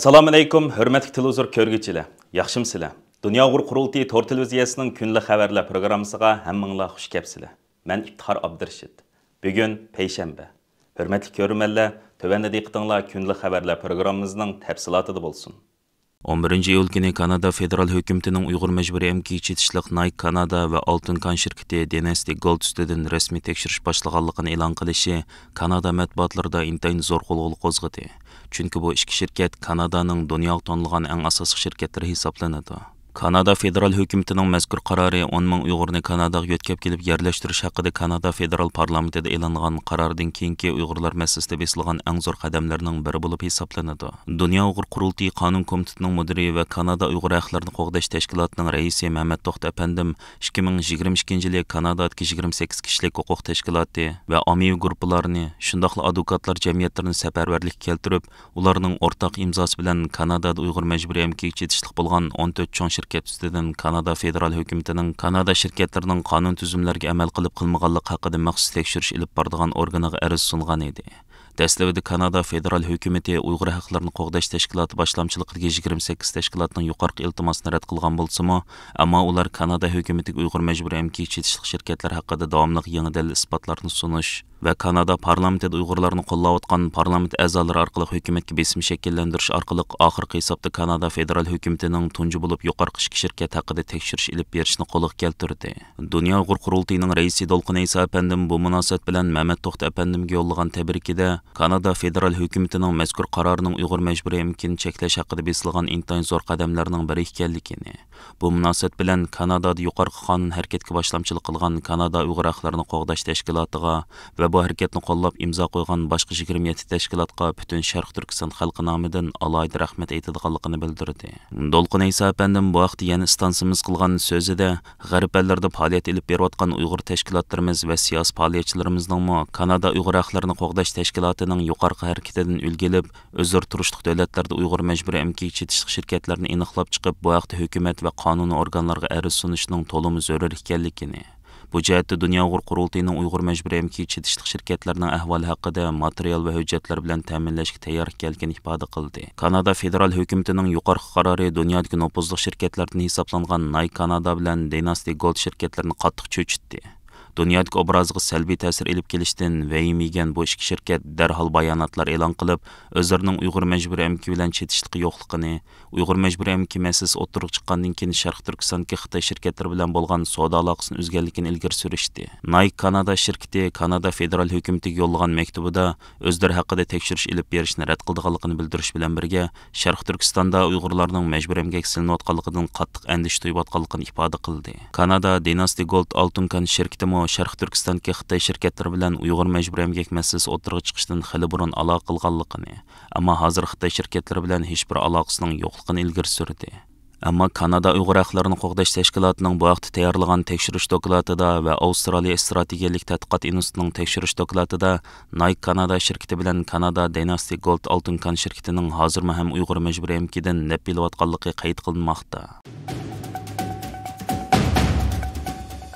Assalamu alaykum, hörmətli televizor körgüçülər. Yaxşımsızlar? Dünya Uyg'ur Qurultayı tor televiziyasining kunli xabarlar programmasiga hammanglar xush kelibsizlar. Men İftihar Abdurashid. Bugun payshanba. Hörmətli ko'rmanlar, tövəndə diqqətinizlər kunli xabarlar programmamızın təfsilatında bo'lsin. 11 iyul günü Kanada Federal Hökumətinin Uyğur Məcburi Əmgəyi Çetişlik Nike Kanada və Altın Kan şirkəti Dynasty Gold üstüdən rəsmi təkşiriş başlığanlığını elan qilishi Kanada mətbuatlarında intayin zor qo'zg'olg'i qo'zg'adi. Çünki bu iki şirket Kanada'nın dünya tanılğan en asaslı şirketleri hesaplanады. Kanada Federal Hökumətinin məzkur qararı 10 min Uyğurni Kanadaga yetkab kelib yerləşdirish haqida Kanada Federal Parlamentida e'lanlagan qarardan keyingi Uyğurlar masalasida besilgan eng zo'r qadamlarning biri bo'lib hisoblanadi. Dünya Uyğur Qurultayı Qanun Komitetining mudiri va Kanada Uyğur haqlarini qo'g'dash tashkilotining raisi Mehmet To'xta apandim 2022-yili Kanadadagi 28 kishilik huquq tashkiloti va ommaviy guruhlarni, shundoqla advokatlar jamiyatlarini safarbarlikka keltirib, ularning o'rtaq imzosi bilan Kanadada Uyğur majburiy emgak chetishlik bo'lgan 14 cho'ng şirket üstüdən Kanada Federal Hökumətinin Kanada şirketlərinin qanun tüzümlərinə əməl qılıb qılmağanlıq haqqında məxsus təkşiriş ilib bardığan orqanağa əriz sunğan idi. Dəstəvədə Kanada Federal Hökuməti Uyğur haqlarını qoğdaş təşkilatı başlamçılığındakı 28 təşkilatının yuqarı iltimasını rədd qılğan bolsa-mı, amma ular Kanada Hökuməti Uyğur məcburi əmgək çetişlik şirketlər haqqında davamlıq yeni dəlil isbatlarını sunuş və Kanada parlamentida Uyğurlarını qo'llayotgan parlament a'zolari orqali hukumatga besim shakllantirish orqali oxirgi hisobda Kanada Federal Hökumətinin tunji bo'lib yuqorqi ikki shirkat haqida tekshirish ilib berishni qo'lga keltirdi. Dünya Uyg'ur Qurultayining raisi Dolqin Isa apandim bu munosabat bilan Mehmet To'xta apandimga yo'llagan tabrikida Kanada Federal Hökumətinin mazkur qarorining Uyg'ur majburiy emgakini cheklash haqida besilgan intayin zo'r qadamlarning biri ekanligini, bu munosabat bilan Kanadada yuqorqi qonun harakatga boshlamchilik qilgan Kanada Uyg'ur haqlarini qo'g'dash tashkilotiga va bu harakatni qo'llab imzo qo'ygan boshqa 27 tashkilotga butun Sharq Turkiston xalqi nomidan alohida rahmat aytadiganligini bildirdi. Dolqin Isa apandim bu vaqtda yana istansimiz qilgan so'zida g'arb ellarda faoliyat olib berayotgan Uyg'ur tashkilotlarimiz va siyosiy faoliyatchilarimizning Kanada Uyg'ur haqlarini qo'g'dash tashkilotining yuqorqi harakatidan ulgilib, o'zir turishliq davlatlarda Uyg'ur majburiy emgak chetishlik shirkatlarini aniqlab chiqib, bu vaqtda hukumat va qonuniy organlarga ariz sunishning to'liq zarur ekanligini, bu jihatda Dünya Uyg'ur Qurultayining Uyg'ur majburiy emgak chetishlik shirkatlarining ahvoli haqida material va hujjatlar bilan ta'minlashga tayyor ekanligini ifoda qildi. Kanada Federal Hökumətinin yuqorqi qarori dunyodagi nopuzli shirkatlardan hisoblangan Nike Kanada bilan Dynasty Gold shirkatlarini qattiq cho'chitdi. Dünyadagi obraziga salbiy ta'sir elib kelishdan vahim yegan bu ikki shirkat darhol bayonotlar e'lon qilib, o'zlarining Uyg'ur majburiy emgaki bilan chetishligi yo'qligini, Uyg'ur majburiy emgaki masalasi o'tirib chiqqandan keyin Sharq Turkistondagi Xitoy shirkatlari bilan bo'lgan savdo aloqasini uzganligini ilgari surishdi. Nike Kanada shirkati Kanada Federal Hökumatiga yo'llagan maktubida o'zlari haqida tekshirish elib berishni rad qilganligini bildirish bilan birga Sharq Turkistonda Uyg'urlarning majburiy emgak silinayotganligidan qattiq andish tuyayotganligini ifoda qildi. Kanada Dynasty Gold Altın Kan shirkati Sharq Turkistondagi Xitoy shirkatlari bilan Uyg'ur majburiy emgak masalasi o'tirg'i chiqishdan xili burun aloqa qilganligini, ammo hozir Xitoy shirkatlari bilan hech bir aloqasining yo'qligini ilgari surdi. Ammo Kanada Uyg'ur haqlarini qo'g'dash tashkilotining bu vaqtda tayyorlagan tekshirish dokladida va Avstraliya strategiyalik tadqiqot institutining tekshirish dokladida Nike Kanada shirkati bilan Kanada Dynasty Gold Altın Kan shirkatining hozirma ham Uyg'ur majburiy emgakidan naf olayotganligi qayd qilinmoqda.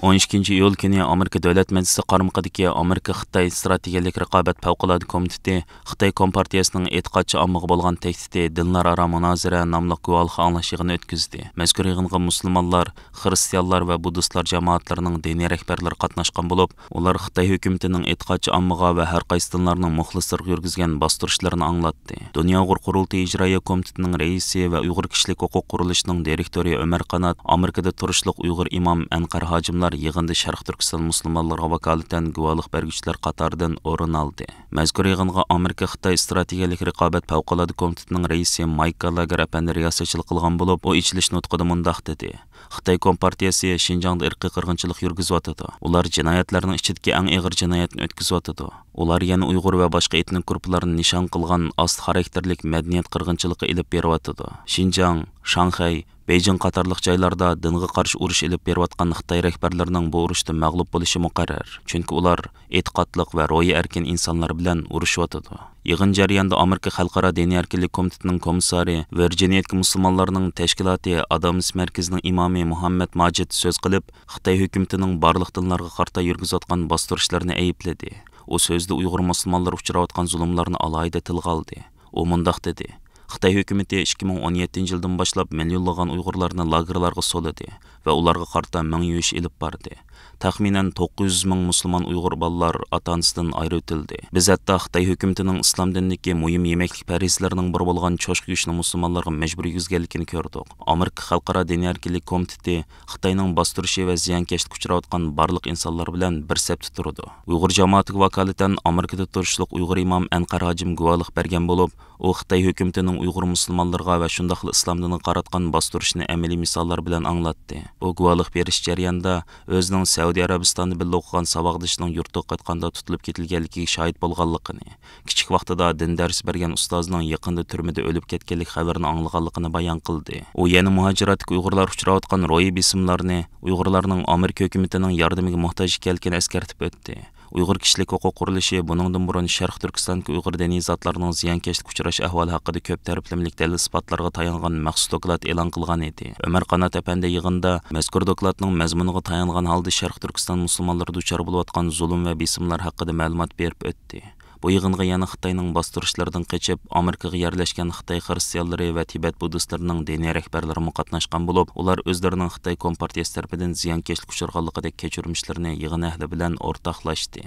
12 iyul kuni Amerika Davlat Majlisi qaramog'idagi Amerika-Xitoy strategiyalik raqobat favqulodda komiteti Xitoy Kompartiyasining e'tiqodchi ommaga bo'lgan tahdidi dinlararo munozara nomli guvohlik anglash yig'ini o'tkazdi. Mazkur yig'inga musulmonlar, xristianlar va buddistlar jamoatlarining diniy rahbarlari qatnashgan bo'lib, ular Xitoy hukumatining e'tiqodchi ommaga va har qaysi dinlarning muxlislariga yurgizgan bostirishlarini anglatdi. Dünya Uyg'ur Qurultayi ijroiya komitetining raisi va Uyg'ur kishilik huquq qurilishining direktori Ömer Qanat Amerikada turishliq Uyg'ur imom Anqar hojimlar yig'inda Sharq Turkiston musulmonlariga vakolatan guvohlik beruvchilar qatoridan o'rin oldi. Mazkur yig'inga Amerika Xitoy strategiyalik raqobat favqulodda komitetining raisi Mike Gallagher apandi riyosatchilik qilgan bo'lib, u ichilish nutqida mundaq dedi: Xitoy Kompartiyasi Xinjiangda irqiy qirg'inchilik yurgizyotdi. Ular jinoyatlarning ichidagi eng og'ir jinoyatni o'tkazayotdi. Ular yana Uyg'ur va boshqa etnik guruhlarni nishon qilgan ost xarakterlik madaniyat qirg'inchiligi ilib beryotdi. Xinjiang, Shanxay, Beijing qatorliq joylarda dinga qarshi urush ilib berayotgan Xitoy rahbarlarining bu urushda mag'lub bo'lishi muqarrar. Chunki ular e'tiqodliq va ro'yi erkin insonlar bilan urushyotdi. Yig'in jarayonida Amerika Xalqaro diniy erkinlik komitetining komissari, Virginiyadagi musulmonlarning tashkiloti Adams markazining imomi Muhammad Majid so'z qilib, Xitoy hukumatining barliq dinlarga qarta yurgizayotgan bostirishlarni aybladi. U so'zda Uyg'ur musulmonlar uchrayotgan zulmlarni alohida tilga oldi. U mundaq dedi: Xitoy hukumatı 2017-yildan boshlab millionlagan Uyg'urlarni lagerlarga soladi va ularga qarata ming yuvish ilib bordi. Taxminan 900 ming musulmon Uyg'ur bolalar ota-onasidan ayritildi. Biz hatto Xitoy hukumatining islom dinidagi muhim yemeklik farizlarining biri bo'lgan cho'shqa go'shtni musulmonlarga majbur yegizganligini ko'rdik. Amerika Xalqaro din erkinlik komiteti Xitoyning bostirishi va ziyonkashlikka uchrayotgan barliq insonlar bilan bir sapda turadi. Uyg'ur jamoatiga vakolatan Amerikada turishliq Uyg'ur imom Anqar hojim guvohlik bergan bo'lib, u Xitoy hukumatining Uyg'ur musulmonlarga va shundaqli islom dinini qaratgan bostirishni amaliy misollar bilan anglatdi. U guvohlik berish jarayonida o'zining Saudiya Arabistonda birga o'qigan saboqdoshining yurtiga qaytganda tutilib ketilganligiga shohid bo'lganligini, kichik vaqtida din dars bergan ustozining yaqinda turmada o'lib ketganlik xabarini anglaganligini bayon qildi. U yana muhojiratga Uyg'urlar uchrayotgan ro'yi bisimlarni Uyg'urlarning Amerika hukumatining yordamiga muhtoj ekanligini eskartib o'tdi. Uyg'ur kishilik huquq qurilishi buningdan burun Sharq Turkistonga Uyg'ur diniy zotlarining ziyonkashlikka uchrash ahvoli haqida ko'p taraflamlik dalil isbotlarga tayangan maxsus doklad e'lon qilgan edi. Ömer Qanat apandi yig'inda mazkur dokladning mazmuniga tayangan holda Sharq Turkiston musulmonlari duchor bo'layotgan zulm va bisimlar haqida ma'lumot berib o'tdi. Bu yig'inga yana Xitoyning bostirishlardan qochib, Amerikaga yerlashgan Xitoy xristianlari va Tibet buddistlarining diniy rahbarlari qatnashgan bo'lib, ular o'zlarining Xitoy kompartiyasi tomonidan ziyonkashlikka uchraganligidek kechirmishlarini yig'in ahli bilan o'rtoqlashdi.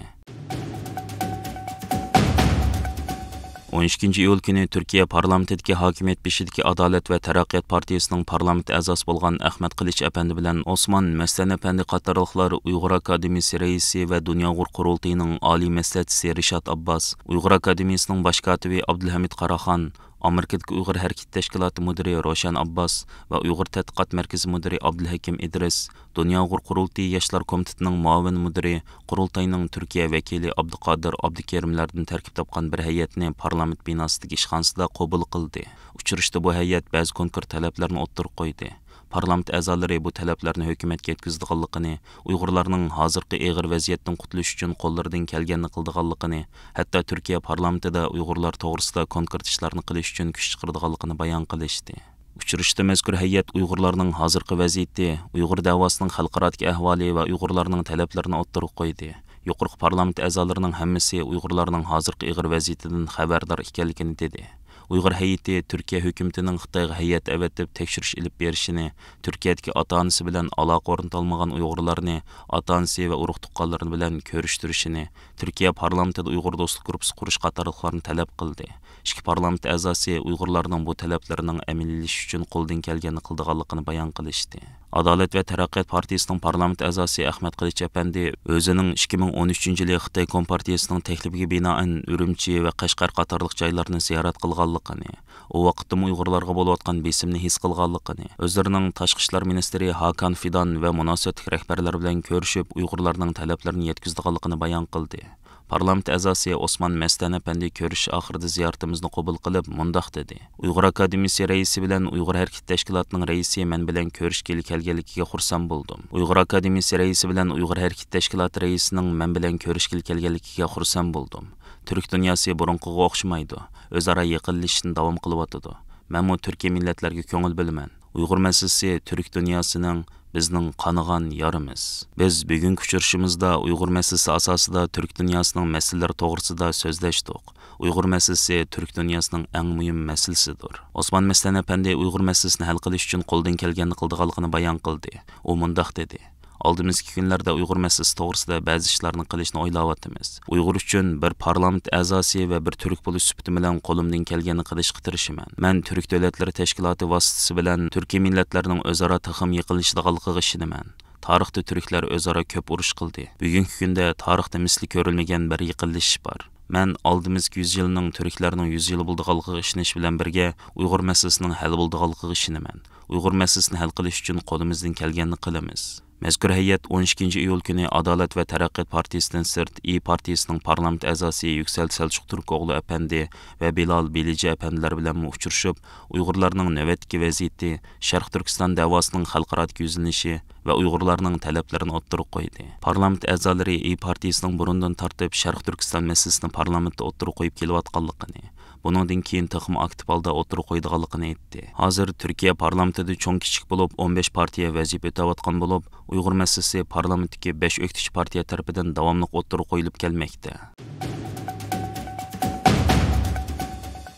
12 iyul kuni Turkiya parlamentidagi hokimiyat beshidagi Adolat va taraqqiyot partiyasining parlament a'zosi bo'lgan Ahmad Qilich apandi bilan Osman Mastan apandi qatorliqlar Uyg'ur akademiyasi raisi va Dunyo Uyg'ur qurultayining oliy maslahatchisi Rishad Abbas, Uyg'ur akademiyasining bosh kotibi Abdulhamid Qaraxon, Amerikadagi Uyg'ur harakat tashkiloti mudiri Roshan Abbas va Uyg'ur tadqiqot markazi mudiri Abdulhakim Idris, Dunyo Uyg'ur qurultayi yoshlar komitetining muavin mudiri, qurultayning Turkiya vakili Abduqodir Abdukerimlardan tarkib topgan bir hay'atni parlament binosidagi ishxonasida qabul qildi. Uchrashda bu hay'at ba'zi konkret talablarni o'ttirib qo'ydi. Parlament a'zolari bu talablarni hukumatga yetkazganligini, Uyg'urlarning hozirgi og'ir vaziyatdan qutulish uchun qo'llaridan kelganini qilganligini, hatto Turkiya parlamentida Uyg'urlar to'g'risida konkret ishlarni qilish uchun kuch chiqarganligini bayon qilishdi. Uchrashda mazkur hay'at Uyg'urlarning hozirgi vaziyati, Uyg'ur davosining xalqarodagi ahvoli va Uyg'urlarning talablarini o'ttirib qo'ydi. Yuqorqi parlament a'zolarining hammasi Uyg'urlarning hozirgi og'ir vaziyatidan xabardor ekanligini dedi. Uyg'ur hay'ati Turkiya hukumatining Xitoyga hay'at avatib tekshirish ilib berishini, Turkiyadagi ota-onasi bilan aloqa o'rnatolmagan Uyg'urlarni ota-onasi va urug' tuqqanlari bilan ko'rishtirishini, Turkiya parlamentida Uyg'ur do'stlik guruhi qurish qatorliqlarni talab qildi. Ikki parlament a'zosi Uyg'urlarning bu talablarining amaliylashishi uchun qo'ldan kelganini qilganligini bayon qilishdi. Adolat va taraqqiyot partiyasining parlament a'zosi Ahmad Qilich apandi o'zining 2013-yili Xitoy kompartiyasining taklifiga binoan Urumchi va Qashqar qatorliq joylarni ziyorat qilganligini, u vaqtda Uyg'urlarga bo'layotgan besimni his qilganligini, o'zlarining tashqi ishlar ministri Hakan Fidan va munosabatli rahbarlar bilan ko'rishib, Uyg'urlarning talablarini yetkazganligini bayon qildi. Parlament a'zosi Osman Mastan apandi ko'rish oxirida ziyoratimizni qabul qilib, mundaq dedi. Uyg'ur akademiyasi raisi bilan Uyg'ur harakat tashkilotining raisi men bilan ko'rishga kelganligiga xursand bo'ldim. Uyg'ur akademiyasi raisi bilan Uyg'ur harakat tashkiloti raisining men bilan ko'rishga kelganligiga xursand bo'ldim. Turk dunyosi burunqiga o'xshamaydi. O'zaro yaqinlashishni davom qilyotdi. Men bu Turkiya millatlarga ko'ngil bilaman. Uyg'ur masalasi Turk dunyosining bizning qanigan yarimiz. Biz bugungi uchrashishimizda Uyg'ur masalasi asosida Turk dunyosining masalalari to'g'risida so'zlashdik. Uyg'ur masalasi Turk dunyosining eng muhim masalasidir. Osman Mastan apandi Uyg'ur masalasini hal qilish uchun qo'ldan kelganini qilganligini bayon qildi. U mundaq dedi. Oldimizgi kunlarda Uyg'ur masalasi to'g'risida ba'zi ishlarni qilishni o'ylayapmiz. Uyg'ur uchun bir parlament a'zosi va bir turk bo'lish sifati bilan qo'limdan kelganini qilishga tirishaman. Men Turk davlatlari tashkiloti vasitasi bilan Turkiy millatlarning o'zaro taqim yiqilishidiganligiga ishonaman. Tarixda turklar o'zaro ko'p urush qildi. Bugungi kunda tarixda misli ko'rilmagan bir yiqilish bor. Men oldimizgi 100 yilning turklarning 100 yili bo'ldiganligiga ishonish bilan birga Uyg'ur masalasining hal bo'ldiganligiga ishonaman. Uyg'ur masalasini hal qilish uchun qo'limizdan kelganini qilamiz. Mazkur hay'at 12 iyul kuni Adolat va taraqqiyot partiyasidan sirt partiyasining parlament a'zosi Yüksel Selçuk Turkoğlu apandi va Bilal Biliji apandilar bilan uchrashib, Uyg'urlarning navbatdagi vaziyati, Sharq Turkiston davosining xalqaro yuzlanishi va Uyg'urlarning talablarini o'ttirib qo'ydi. Parlament a'zolari partiyasining burundan tortib Sharq Turkiston masalasini parlamentda o'ttirib qo'yib kelayotganligini, buningdan keyin taxmi aktiv holda o'ttirib qo'ydiganligini aytdi. Hozir Turkiya parlamentida cho'ng kichik bo'lib 15 partiya vazifa o'tayotgan bo'lib, Uyg'ur masalasi parlamentdagi 5 o'ktish partiya tarafidan davomli o'ttirib qo'yilib kelmoqda.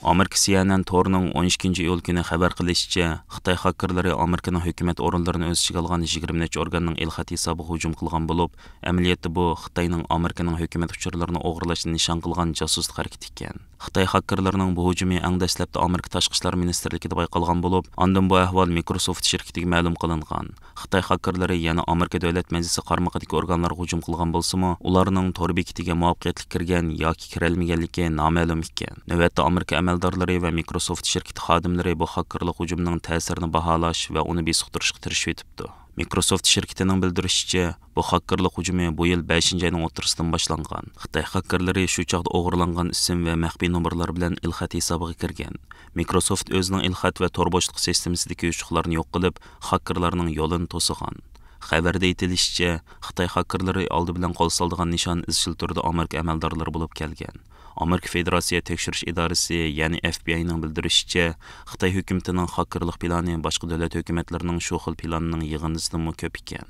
Amerika CNN torining 12-iyul kuni xabar qilishicha, Xitoy xakerlari Amerikaning hukumat o'rinlarini o'z ichiga olgan 20 necha organning ilxat hisobiga hujum qilgan bo'lib, amaliyotda bu Xitoyning Amerikaning hukumat uchurlarini o'g'irlashni nishon qilgan josuslik harakati ekan. Xitoy xakerlarining bu hujumi eng dastlabda Amerika tashqi ishlar ministrligida bayqalgan bo'lib, ondan bu ahvol Microsoft shirkatiga ma'lum qilingan. Xitoy xakerlari yana Amerika davlat majlisi qarmog'idagi organlarga hujum qilgan bo'lsa-mu, ularning tor bekitiga muvaffaqiyatli kirgan yoki kirolmaganligi noma'lum ekan. Navbatda Amerika amaldorlari va Microsoft shirkati xodimlari bu xakerlik hujumining ta'sirini baholash va uni besiqtirishga tirishib etibdi. Microsoft shirkatining bildirishicha, bu xakerlik hujumi bu yil 5-oyning o'rtasidan boshlangan. Xitoy xakerlari shu chaqda o'g'irlangan ism va maxfiy nomerlar bilan ilxat hisobiga kirgan. Microsoft o'zining ilxat va tor bo'shliq sistemasidagi yutuqlarni yo'q qilib, xakerlarning yo'lini to'sigan. Xabarda aytilishicha, Xitoy xakerlari oldi bilan qo'l soldigan nishon izchil turda Amerika amaldorlari bo'lib kelgan. Amerika Federatsiya tekshirish idorasi, ya'ni FBI'ning bildirishicha, Xitoy hukumatining xakerlik plani boshqa davlat hukumatlarining shu xil planining yig'indisidan ko'p ekan.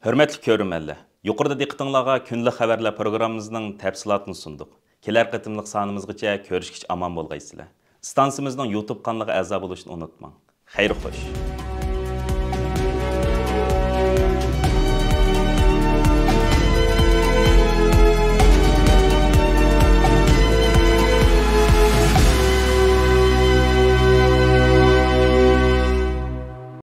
Hurmatli ko'ruvchilar, yuqorida diqqatingizga kunlik xabarlar programmamizning tafsilotini sunduq. Kelar qatimliq sonimizgacha ko'rishgacha omon bo'lgaysizlar. Stansimizning YouTube kanaliga a'zo bo'lishni unutmang. Xayr xo'sh.